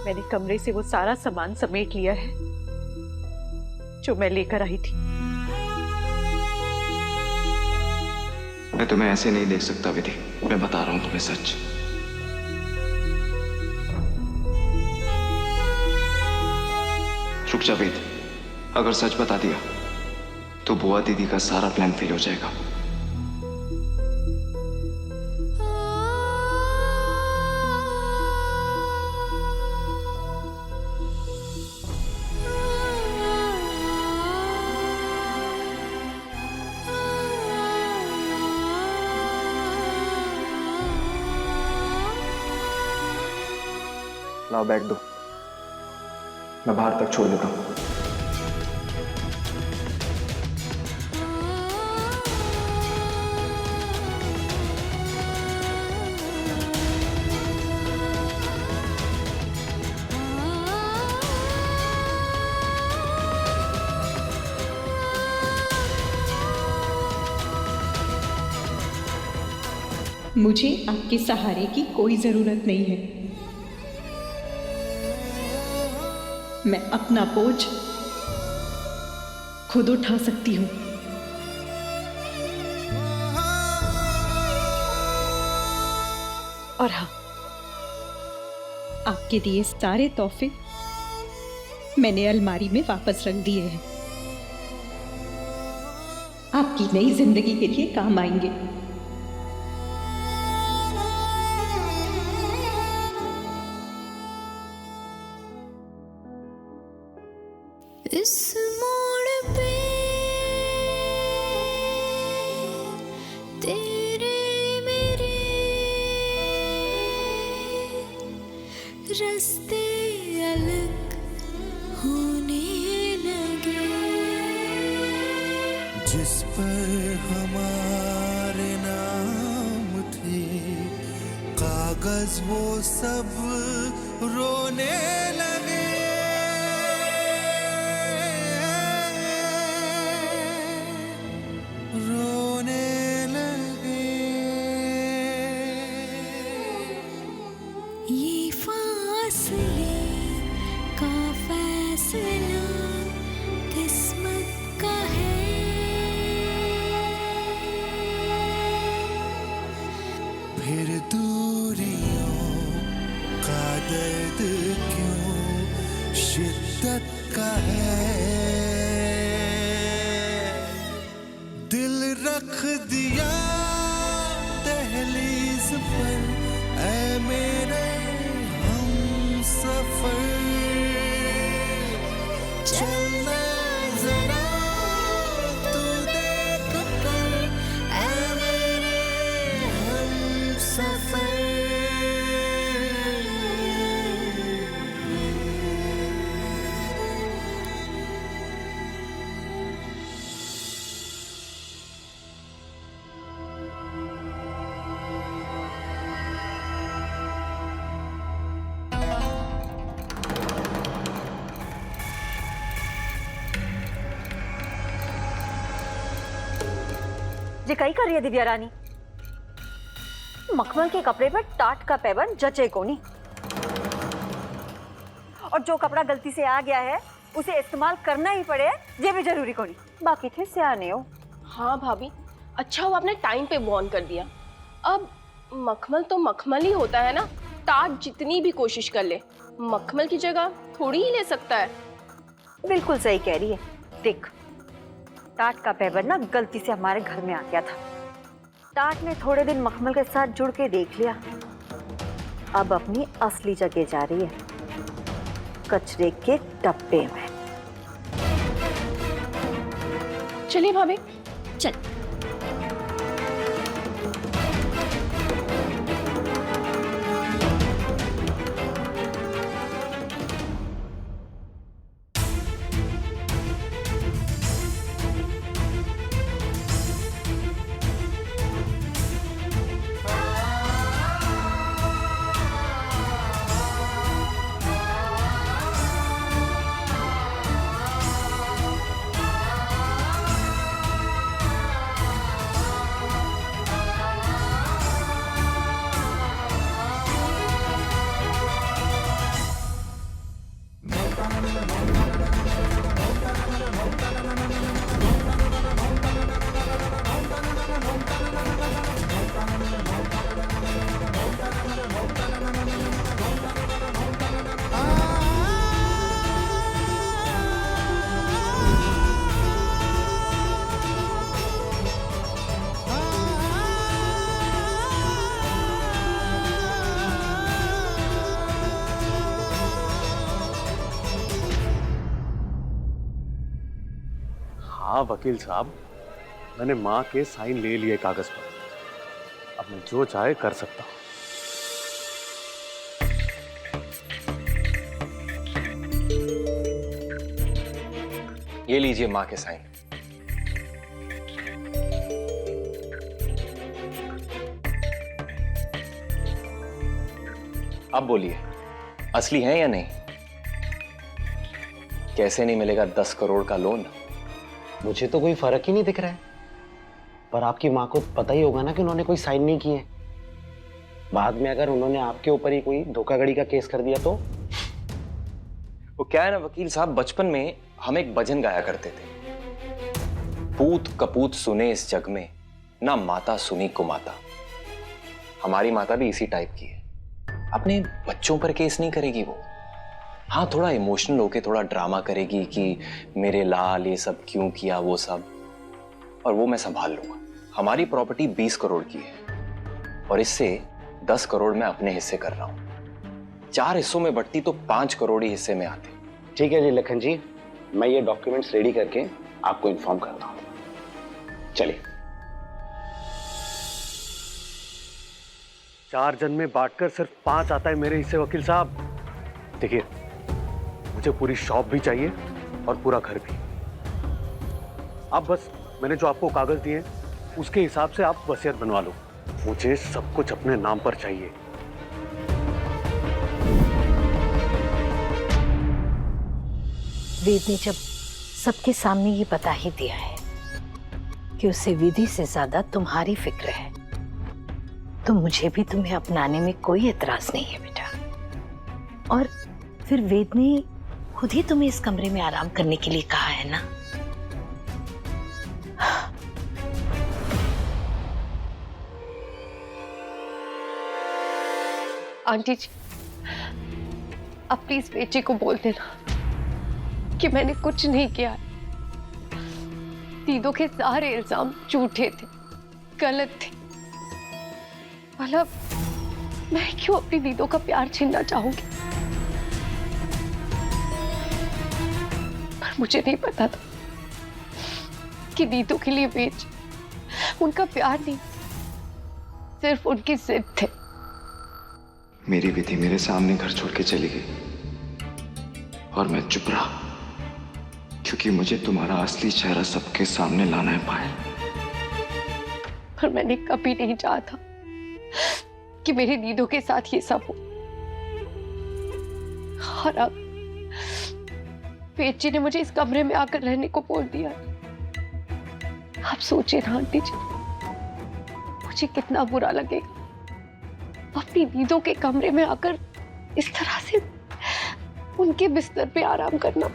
मैंने कमरे से वो सारा सामान समेट लिया है जो मैं लेकर आई थी। मैं तुम्हें ऐसे नहीं देख सकता विधि, मैं बता रहा हूं तुम्हें सच। रुक जा वेद, अगर सच बता दिया तो बुआ दीदी का सारा प्लान फेल हो जाएगा। लाओ बैग दो, मैं बाहर तक छोड़ देता हूं। मुझे आपके सहारे की कोई जरूरत नहीं है। मैं अपना बोझ खुद उठा सकती हूं। और हाँ, आपके दिए सारे तोहफे मैंने अलमारी में वापस रख दिए हैं। आपकी नई जिंदगी के लिए काम आएंगे। इस मोड़ पे तेरे मेरे रास्ते अलग होने लगे। जिस पर हमारे नाम थे कागज वो सब रोने लगे। ये फासले का फैसला किस्मत का है। फिर दूरियों का दर्द क्यों शिद्दत का है। दिल रख दिया दहलीज पर ऐ मेरे हम सफर। चलना जरा तू देख कर ऐ मेरे हम सफर। ये कई कर रही है दिव्या रानी। मखमल के कपड़े पर टाट का पैबंद जचे को नहीं, और जो कपड़ा गलती से आ गया है उसे इस्तेमाल करना ही पड़े, ये भी जरूरी को नहीं। बाकी थे सियाने हो। हाँ भाभी, अच्छा हुआ आपने टाइम पे वॉर्न कर दिया। अब मखमल तो मखमल ही होता है ना, टाट जितनी भी कोशिश कर ले मखमल की जगह थोड़ी ही ले सकता है। बिल्कुल सही कह रही है। देख, टाट का पैबंद ना गलती से हमारे घर में आ गया था। टाट ने थोड़े दिन मखमल के साथ जुड़ के देख लिया, अब अपनी असली जगह जा रही है, कचरे के डब्बे में। चलिए भाभी, चल। हाँ वकील साहब, मैंने माँ के साइन ले लिए कागज पर। अब मैं जो चाहे कर सकता हूँ। ये लीजिए माँ के साइन। अब बोलिए, असली है या नहीं? कैसे नहीं मिलेगा 10 करोड़ का लोन? मुझे तो कोई फर्क ही नहीं दिख रहा है, पर आपकी माँ को पता ही होगा ना कि उन्होंने कोई साइन नहीं किए। बाद में अगर उन्होंने आपके ऊपर ही कोई धोखाधड़ी का केस कर दिया तो? वो क्या है ना वकील साहब, बचपन में हम एक भजन गाया करते थे, पूत कपूत सुने इस जग में, ना माता सुनी कुमाता। हमारी माता भी इसी टाइप की है, अपने बच्चों पर केस नहीं करेगी वो। हाँ, थोड़ा इमोशनल होके थोड़ा ड्रामा करेगी कि मेरे लाल ये सब क्यों किया वो सब, और वो मैं संभाल लूंगा। हमारी प्रॉपर्टी 20 करोड़ की है और इससे 10 करोड़ मैं अपने हिस्से कर रहा हूं। 4 हिस्सों में बढ़ती तो 5 करोड़ ही हिस्से में आते। ठीक है जी लखन जी, मैं ये डॉक्यूमेंट्स रेडी करके आपको इन्फॉर्म करता हूँ। चलिए। 4 जन में बांटकर सिर्फ 5 आता है मेरे हिस्से वकील साहब। देखिए, मुझे पूरी शॉप भी चाहिए और पूरा घर भी। आप बस मैंने जो आपको कागज दिए उसके हिसाब से आप वसीयत बनवा लो। मुझे सब कुछ अपने नाम पर चाहिए। वेद ने जब सबके सामने ये बता ही दिया है कि उसे विधि से ज्यादा तुम्हारी फिक्र है, तो मुझे भी तुम्हें अपनाने में कोई एतराज नहीं है बेटा। और फिर वेद ने खुद ही तुम्हें इस कमरे में आराम करने के लिए कहा है ना। आंटी जी, अब प्लीज बेटे को बोल देना कि मैंने कुछ नहीं किया है। दीदो के सारे इल्जाम झूठे थे, गलत थे। भला मैं क्यों अपनी दीदो का प्यार छीनना चाहूंगी? पर मुझे नहीं पता था कि दीदो के लिए बेच उनका प्यार नहीं, सिर्फ उनकी जिद थे। मेरी विधि मेरे सामने घर छोड़ के चली गई और मैं चुप रहा, क्योंकि मुझे तुम्हारा असली चेहरा सबके सामने लाना है पायल। पर मैंने कभी नहीं चाहा था कि मेरे दीदों के साथ ये सब हो। और अब वेद जी ने मुझे इस कमरे में आकर रहने को बोल दिया। आप सोचिए ना आंटी जी, मुझे कितना बुरा लगेगा अपनी दीदों के कमरे में आकर इस तरह से उनके बिस्तर पे आराम करना।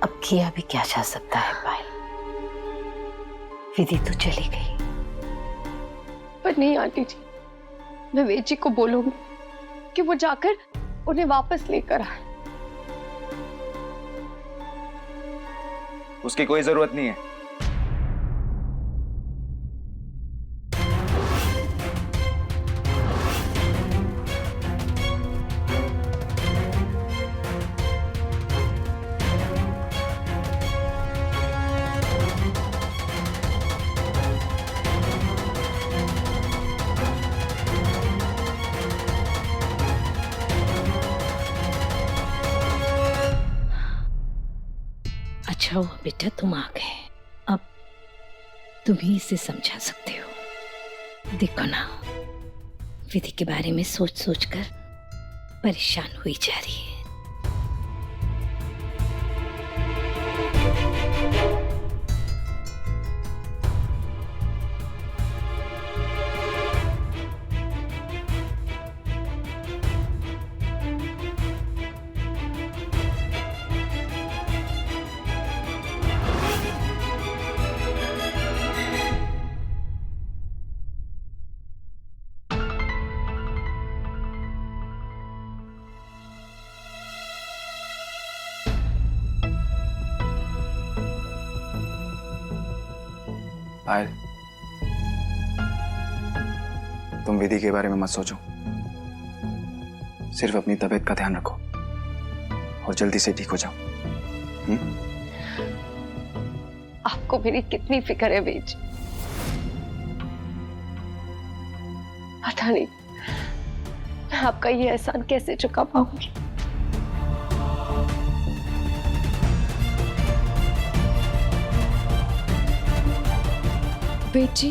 अब किया भी क्या जा सकता है पायल, विधि तो चली गई। पर नहीं आंटी जी, मैं वेद जी को बोलूंगी कि वो जाकर उन्हें वापस लेकर आए। उसकी कोई जरूरत नहीं है। अच्छा हुआ बेटा तुम आ गए, अब तुम ही इसे समझा सकते हो। देखो ना, विधि के बारे में सोच सोच कर परेशान हुई जा रही है। पायल, तुम विधि के बारे में मत सोचो, सिर्फ अपनी तबीयत का ध्यान रखो। और जल्दी से ठीक हो जाओ। आपको मेरी कितनी फिक्र है वेद जी, पता नहीं मैं आपका ये एहसान कैसे चुका पाऊंगी। वेद जी,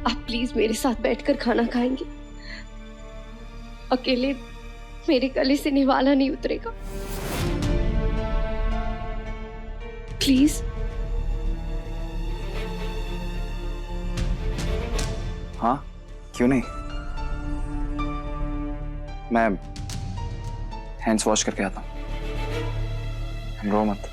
आप प्लीज मेरे साथ बैठकर खाना खाएंगे? अकेले मेरे गले से निवाला नहीं उतरेगा, प्लीज। हाँ, क्यों नहीं। मैं हैंड्स वॉश करके आता हूँ, रो मत।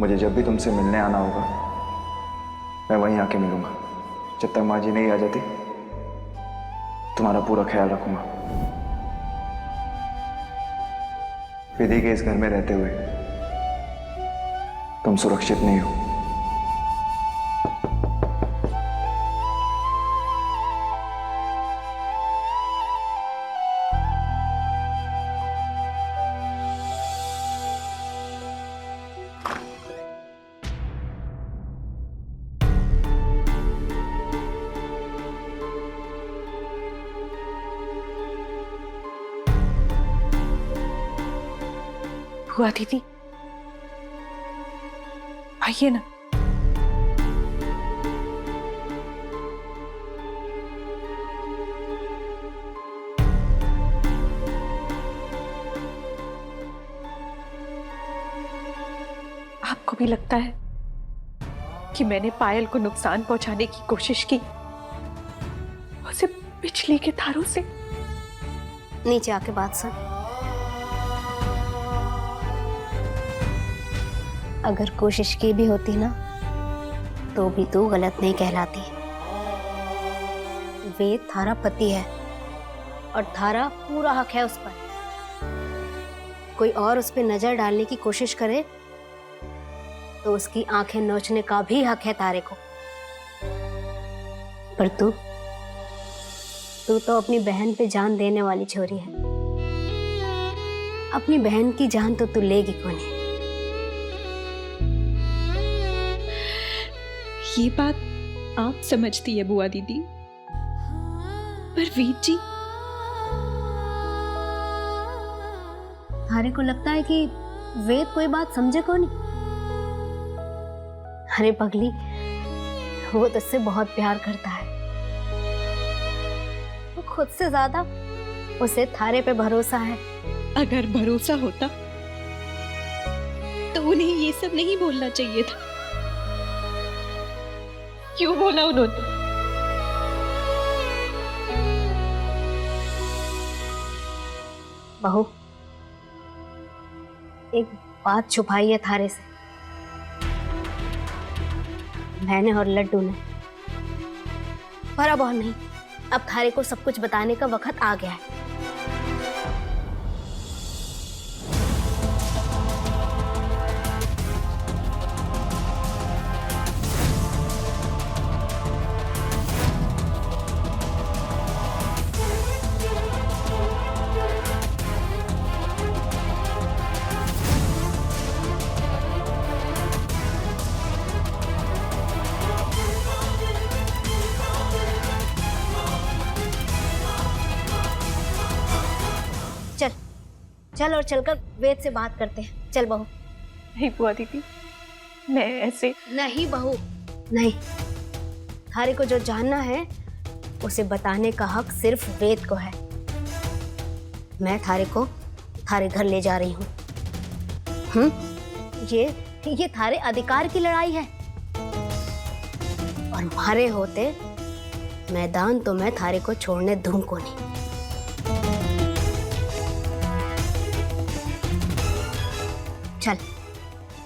मुझे जब भी तुमसे मिलने आना होगा मैं वहीं आके मिलूंगा। जब तक माँ जी नहीं आ जाती तुम्हारा पूरा ख्याल रखूंगा। विधि के इस घर में रहते हुए तुम सुरक्षित नहीं हो। बुआ दीदी, आइए ना। आपको भी लगता है कि मैंने पायल को नुकसान पहुंचाने की कोशिश की, उसे बिजली के तारों से? नीचे आके बात सुन। अगर कोशिश की भी होती ना तो भी तू गलत नहीं कहलाती। वेद थारा पति है और थारा पूरा हक है उस पर। कोई और उस पर नजर डालने की कोशिश करे तो उसकी आंखें नोचने का भी हक है तारे को। पर तू तो अपनी बहन पे जान देने वाली छोरी है। अपनी बहन की जान तो तू लेगी कौन है? ये बात आप समझती है बुआ दीदी, पर वेद जी, थारे को लगता है कि वेद कोई बात समझे को नहीं? अरे पगली, वो तुझसे बहुत प्यार करता है। वो खुद से ज्यादा उसे थारे पे भरोसा है। अगर भरोसा होता तो उन्हें ये सब नहीं बोलना चाहिए था। क्यों बोला उन्होंने? बहू, एक बात छुपाई है थारे से, मैंने और लड्डू ने। पर अब और नहीं, अब थारे को सब कुछ बताने का वक्त आ गया है। चल और चलकर वेद से बात करते हैं। चल बहू। नहीं बुआ दीदी, मैं ऐसे नहीं बहू, नहीं। थारे को जो जानना है उसे बताने का हक सिर्फ वेद को है। मैं थारे को थारे घर ले जा रही हूँ। ये थारे अधिकार की लड़ाई है और मारे होते मैदान तो मैं थारे को छोड़ने दूं को नहीं। चल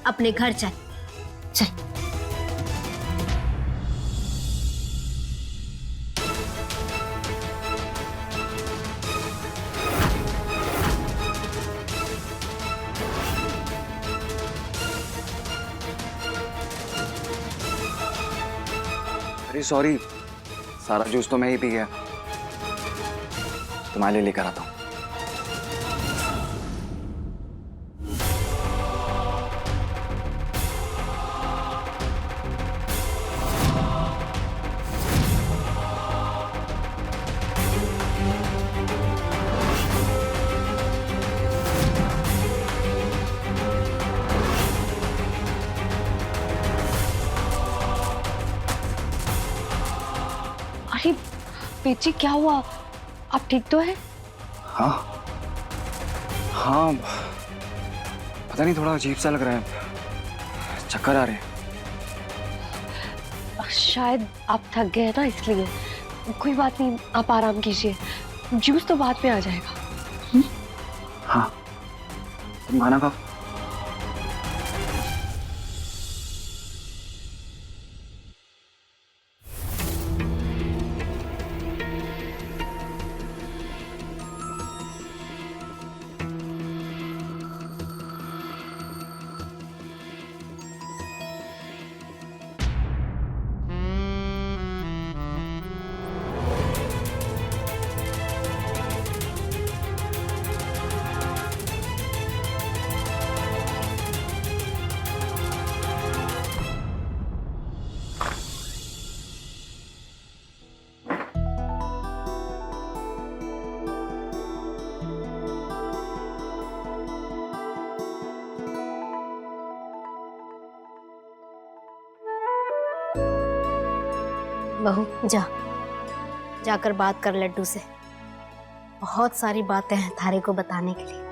अपने घर चल, चल। अरे सॉरी, सारा जूस तो मैं ही पी गया। तुम्हारे लिए लेकर आता हूँ। अरे पेची, क्या हुआ? आप ठीक तो है? हाँ हाँ, पता नहीं, थोड़ा अजीब सा लग रहा है, चक्कर आ रहे हैं। शायद आप थक गए हैं ना, इसलिए। कोई बात नहीं, आप आराम कीजिए, जूस तो बाद में आ जाएगा। हाँ, तुम खाना खाओ। बहू जा, जाकर बात कर लड्डू से। बहुत सारी बातें हैं थारे को बताने के लिए।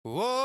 Whoa.